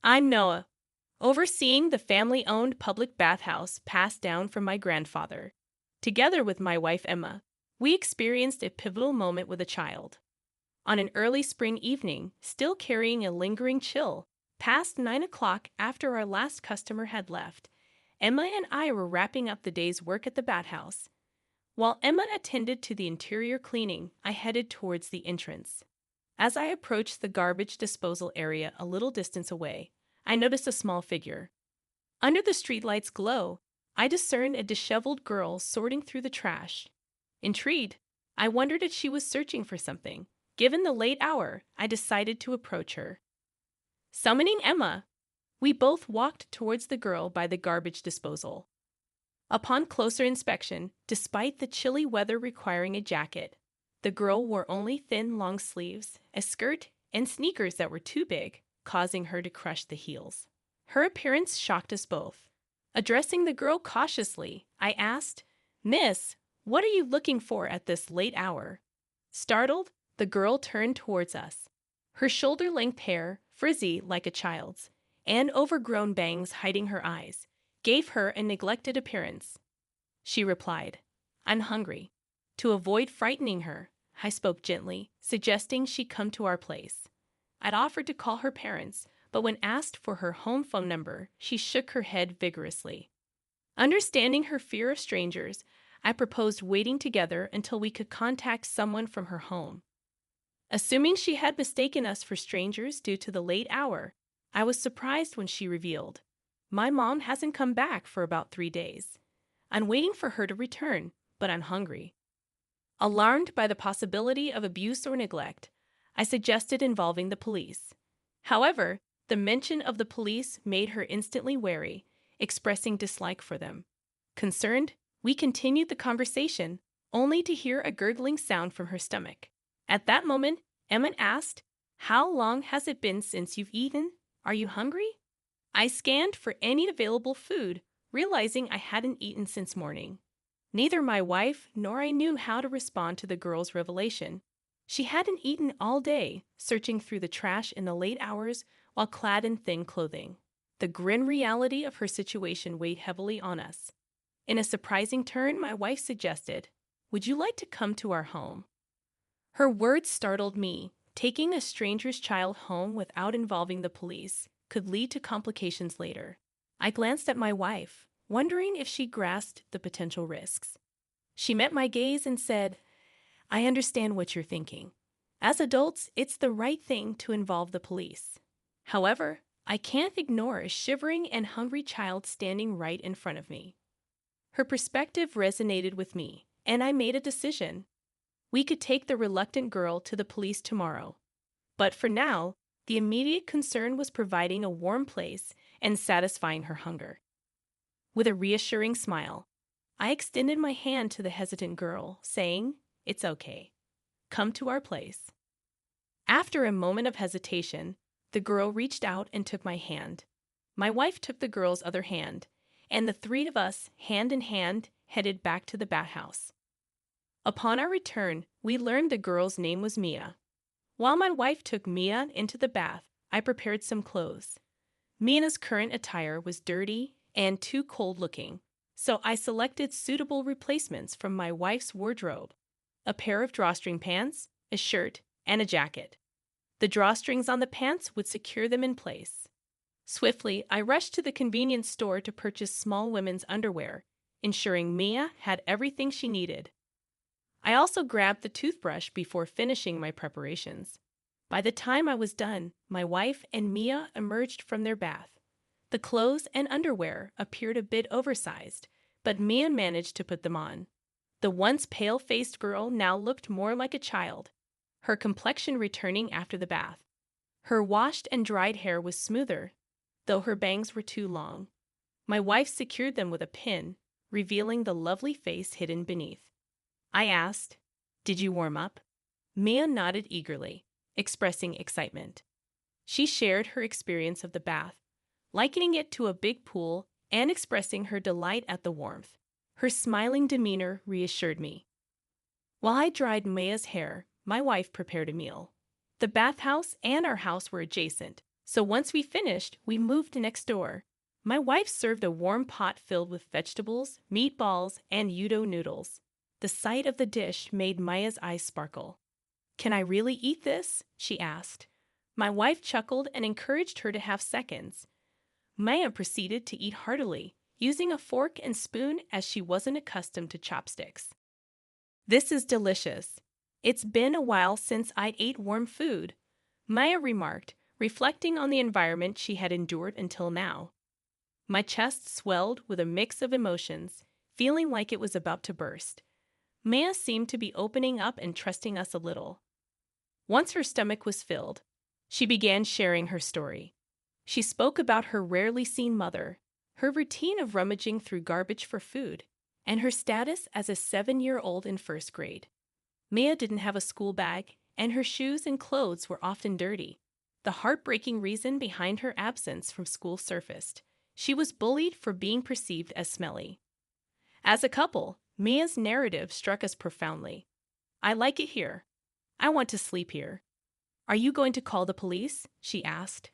I'm Noah, overseeing the family-owned public bathhouse passed down from my grandfather. Together with my wife Emma, we experienced a pivotal moment with a child. On an early spring evening, still carrying a lingering chill, past 9 o'clock after our last customer had left, Emma and I were wrapping up the day's work at the bathhouse. While Emma attended to the interior cleaning, I headed towards the entrance. As I approached the garbage disposal area a little distance away, I noticed a small figure. Under the streetlight's glow, I discerned a disheveled girl sorting through the trash. Intrigued, I wondered if she was searching for something. Given the late hour, I decided to approach her. Summoning Emma, we both walked towards the girl by the garbage disposal. Upon closer inspection, despite the chilly weather requiring a jacket, the girl wore only thin long sleeves, a skirt, and sneakers that were too big, causing her to crush the heels. Her appearance shocked us both. Addressing the girl cautiously, I asked, "Miss, what are you looking for at this late hour?" Startled, the girl turned towards us. Her shoulder-length hair, frizzy like a child's, and overgrown bangs hiding her eyes, gave her a neglected appearance. She replied, "I'm hungry." To avoid frightening her, I spoke gently, suggesting she come to our place. I'd offered to call her parents, but when asked for her home phone number, she shook her head vigorously. Understanding her fear of strangers, I proposed waiting together until we could contact someone from her home. Assuming she had mistaken us for strangers due to the late hour, I was surprised when she revealed, "My mom hasn't come back for about 3 days. I'm waiting for her to return, but I'm hungry." Alarmed by the possibility of abuse or neglect, I suggested involving the police. However, the mention of the police made her instantly wary, expressing dislike for them. Concerned, we continued the conversation, only to hear a gurgling sound from her stomach. At that moment, Emma asked, "How long has it been since you've eaten? Are you hungry?" I scanned for any available food, realizing I hadn't eaten since morning. Neither my wife nor I knew how to respond to the girl's revelation. She hadn't eaten all day, searching through the trash in the late hours while clad in thin clothing. The grim reality of her situation weighed heavily on us. In a surprising turn, my wife suggested, "Would you like to come to our home?" Her words startled me. Taking a stranger's child home without involving the police could lead to complications later. I glanced at my wife, wondering if she grasped the potential risks. She met my gaze and said, "I understand what you're thinking. As adults, it's the right thing to involve the police. However, I can't ignore a shivering and hungry child standing right in front of me." Her perspective resonated with me, and I made a decision. We could take the reluctant girl to the police tomorrow. But for now, the immediate concern was providing a warm place and satisfying her hunger. With a reassuring smile, I extended my hand to the hesitant girl, saying, "It's okay. Come to our place." After a moment of hesitation, the girl reached out and took my hand. My wife took the girl's other hand, and the three of us, hand in hand, headed back to the bathhouse. Upon our return, we learned the girl's name was Mia. While my wife took Mia into the bath, I prepared some clothes. Mia's current attire was dirty and too cold-looking, so I selected suitable replacements from my wife's wardrobe: a pair of drawstring pants, a shirt, and a jacket. The drawstrings on the pants would secure them in place. Swiftly, I rushed to the convenience store to purchase small women's underwear, ensuring Mia had everything she needed. I also grabbed the toothbrush before finishing my preparations. By the time I was done, my wife and Mia emerged from their bath. The clothes and underwear appeared a bit oversized, but Mia managed to put them on. The once pale-faced girl now looked more like a child, her complexion returning after the bath. Her washed and dried hair was smoother, though her bangs were too long. My wife secured them with a pin, revealing the lovely face hidden beneath. I asked, "Did you warm up?" Mia nodded eagerly, expressing excitement. She shared her experience of the bath, likening it to a big pool and expressing her delight at the warmth. Her smiling demeanor reassured me. While I dried Mia's hair, my wife prepared a meal. The bathhouse and our house were adjacent, So once we finished, we moved next door. My wife served a warm pot filled with vegetables, meatballs, and yudo noodles. The sight of the dish made Maya's eyes sparkle. "Can I really eat this?" she asked. My wife chuckled and encouraged her to have seconds. Maya proceeded to eat heartily, using a fork and spoon as she wasn't accustomed to chopsticks. "This is delicious. It's been a while since I ate warm food," Maya remarked, reflecting on the environment she had endured until now. My chest swelled with a mix of emotions, feeling like it was about to burst. Maya seemed to be opening up and trusting us a little. Once her stomach was filled, she began sharing her story. She spoke about her rarely seen mother, her routine of rummaging through garbage for food, and her status as a 7-year-old in first grade. Maya didn't have a school bag, and her shoes and clothes were often dirty. The heartbreaking reason behind her absence from school surfaced. She was bullied for being perceived as smelly. As a couple, Mia's narrative struck us profoundly. "I like it here. I want to sleep here." "Are you going to call the police?" she asked.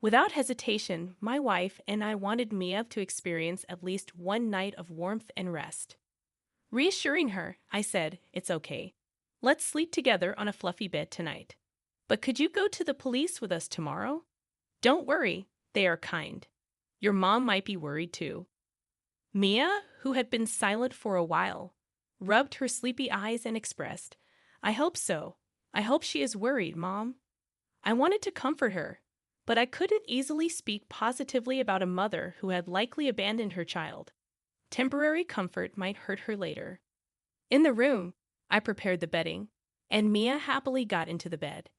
Without hesitation, my wife and I wanted Mia to experience at least one night of warmth and rest. Reassuring her, I said, "It's okay. Let's sleep together on a fluffy bed tonight. But could you go to the police with us tomorrow?" "Don't worry, they are kind. Your mom might be worried too." Mia, who had been silent for a while, rubbed her sleepy eyes and expressed, "I hope so. I hope she is worried, Mom." I wanted to comfort her, but I couldn't easily speak positively about a mother who had likely abandoned her child. Temporary comfort might hurt her later. In the room, I prepared the bedding, and Mia happily got into the bed.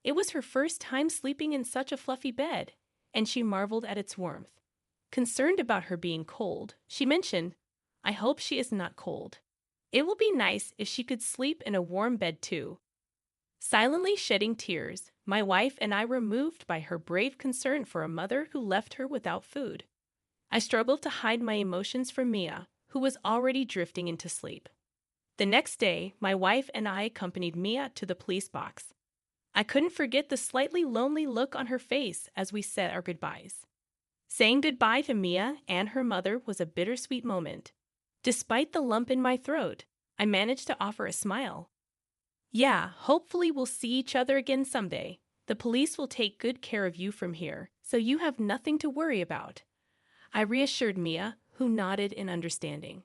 It was her first time sleeping in such a fluffy bed, and she marveled at its warmth. Concerned about her being cold, she mentioned, "I hope she is not cold. It will be nice if she could sleep in a warm bed too." Silently shedding tears, my wife and I were moved by her brave concern for a mother who left her without food. I struggled to hide my emotions from Mia, who was already drifting into sleep. The next day, my wife and I accompanied Mia to the police box. I couldn't forget the slightly lonely look on her face as we said our goodbyes. Saying goodbye to Mia and her mother was a bittersweet moment. Despite the lump in my throat, I managed to offer a smile. "Yeah, hopefully we'll see each other again someday. The police will take good care of you from here, so you have nothing to worry about," I reassured Mia, who nodded in understanding.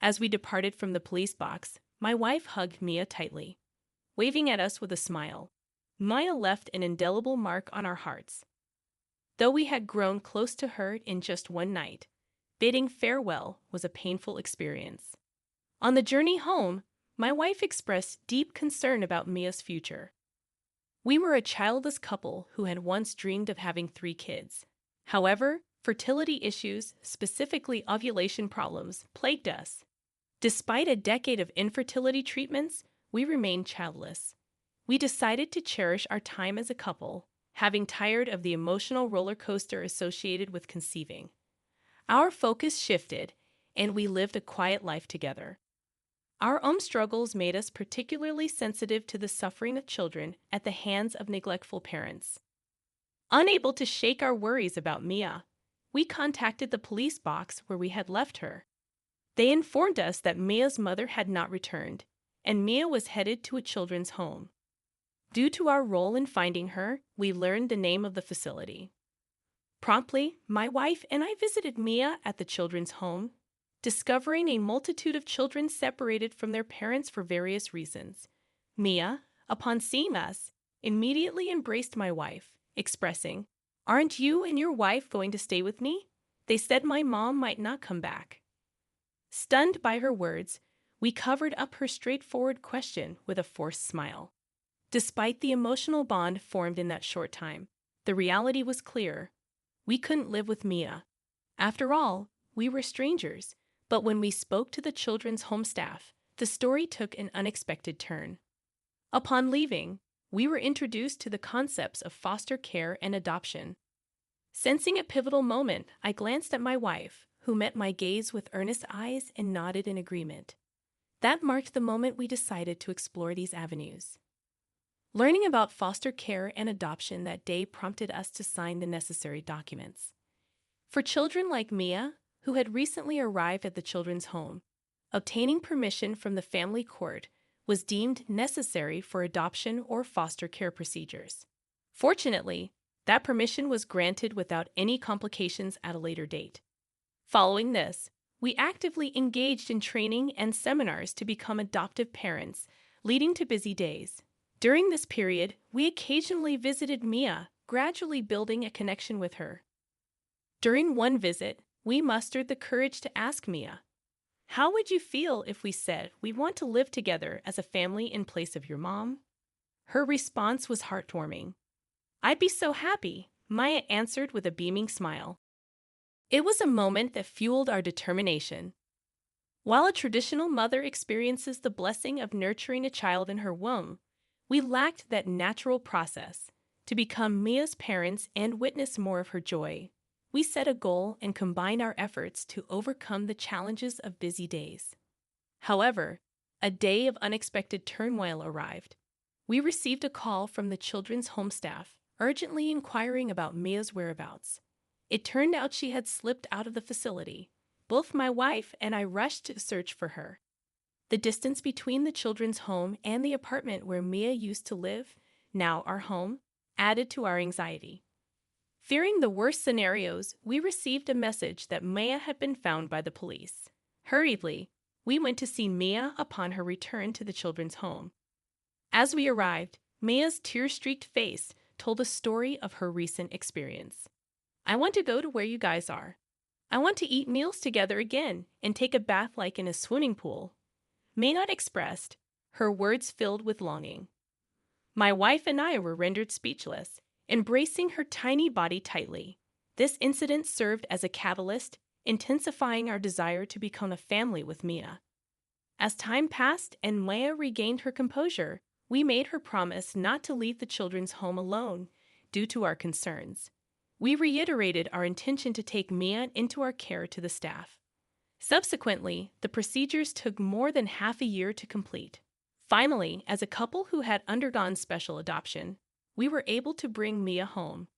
As we departed from the police box, my wife hugged Mia tightly, waving at us with a smile. Maya left an indelible mark on our hearts. Though we had grown close to her in just one night, bidding farewell was a painful experience. On the journey home, my wife expressed deep concern about Mia's future. We were a childless couple who had once dreamed of having 3 kids. However, fertility issues, specifically ovulation problems, plagued us. Despite a decade of infertility treatments, we remained childless. We decided to cherish our time as a couple, having tired of the emotional roller coaster associated with conceiving. Our focus shifted, and we lived a quiet life together. Our own struggles made us particularly sensitive to the suffering of children at the hands of neglectful parents. Unable to shake our worries about Mia, we contacted the police box where we had left her. They informed us that Mia's mother had not returned, and Mia was headed to a children's home. Due to our role in finding her, we learned the name of the facility. Promptly, my wife and I visited Mia at the children's home, discovering a multitude of children separated from their parents for various reasons. Mia, upon seeing us, immediately embraced my wife, expressing, "Aren't you and your wife going to stay with me? They said my mom might not come back." Stunned by her words, we covered up her straightforward question with a forced smile. Despite the emotional bond formed in that short time, the reality was clear. We couldn't live with Mia. After all, we were strangers, but when we spoke to the children's home staff, the story took an unexpected turn. Upon leaving, we were introduced to the concepts of foster care and adoption. Sensing a pivotal moment, I glanced at my wife, who met my gaze with earnest eyes and nodded in agreement. That marked the moment we decided to explore these avenues. Learning about foster care and adoption that day prompted us to sign the necessary documents. For children like Mia, who had recently arrived at the children's home, obtaining permission from the family court was deemed necessary for adoption or foster care procedures. Fortunately, that permission was granted without any complications at a later date. Following this, we actively engaged in training and seminars to become adoptive parents, leading to busy days. During this period, we occasionally visited Mia, gradually building a connection with her. During one visit, we mustered the courage to ask Mia, "How would you feel if we said we want to live together as a family in place of your mom?" Her response was heartwarming. "I'd be so happy," Maya answered with a beaming smile. It was a moment that fueled our determination. While a traditional mother experiences the blessing of nurturing a child in her womb, we lacked that natural process to become Mia's parents and witness more of her joy. We set a goal and combined our efforts to overcome the challenges of busy days. However, a day of unexpected turmoil arrived. We received a call from the children's home staff, urgently inquiring about Mia's whereabouts. It turned out she had slipped out of the facility. Both my wife and I rushed to search for her. The distance between the children's home and the apartment where Mia used to live, now our home, added to our anxiety. Fearing the worst scenarios, we received a message that Mia had been found by the police. Hurriedly, we went to see Mia upon her return to the children's home. As we arrived, Mia's tear-streaked face told a story of her recent experience. "I want to go to where you guys are. I want to eat meals together again and take a bath like in a swimming pool." Mia expressed, her words filled with longing. My wife and I were rendered speechless, embracing her tiny body tightly. This incident served as a catalyst, intensifying our desire to become a family with Mia. As time passed and Mia regained her composure, we made her promise not to leave the children's home alone due to our concerns. We reiterated our intention to take Mia into our care to the staff. Subsequently, the procedures took more than half a year to complete. Finally, as a couple who had undergone special adoption, we were able to bring Mia home.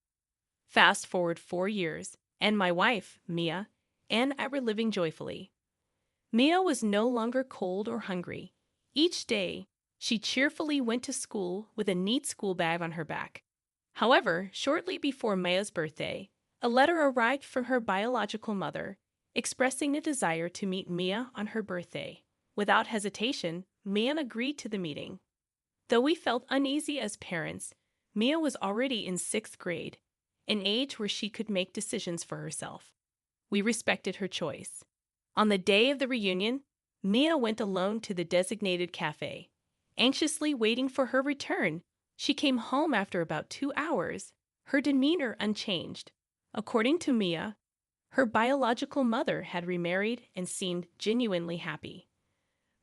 Fast forward 4 years, and my wife, Mia, and I were living joyfully. Mia was no longer cold or hungry. Each day, she cheerfully went to school with a neat school bag on her back. However, shortly before Mia's birthday, a letter arrived from her biological mother, expressing a desire to meet Mia on her birthday. Without hesitation, Mia agreed to the meeting. Though we felt uneasy as parents, Mia was already in 6th grade, an age where she could make decisions for herself. We respected her choice. On the day of the reunion, Mia went alone to the designated cafe. Anxiously waiting for her return, she came home after about 2 hours, her demeanor unchanged. According to Mia, her biological mother had remarried and seemed genuinely happy.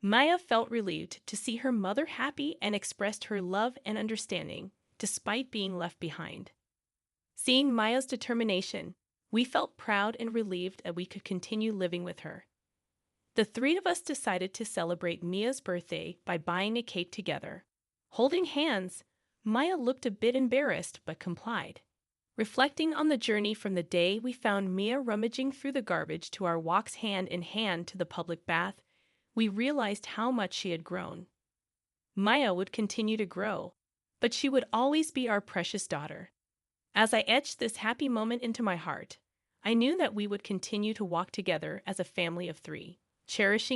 Maya felt relieved to see her mother happy and expressed her love and understanding, despite being left behind. Seeing Maya's determination, we felt proud and relieved that we could continue living with her. The 3 of us decided to celebrate Mia's birthday by buying a cake together. Holding hands, Maya looked a bit embarrassed but complied. Reflecting on the journey from the day we found Mia rummaging through the garbage to our walks hand in hand to the public bath, we realized how much she had grown. Maya would continue to grow, but she would always be our precious daughter. As I etched this happy moment into my heart, I knew that we would continue to walk together as a family of 3, cherishing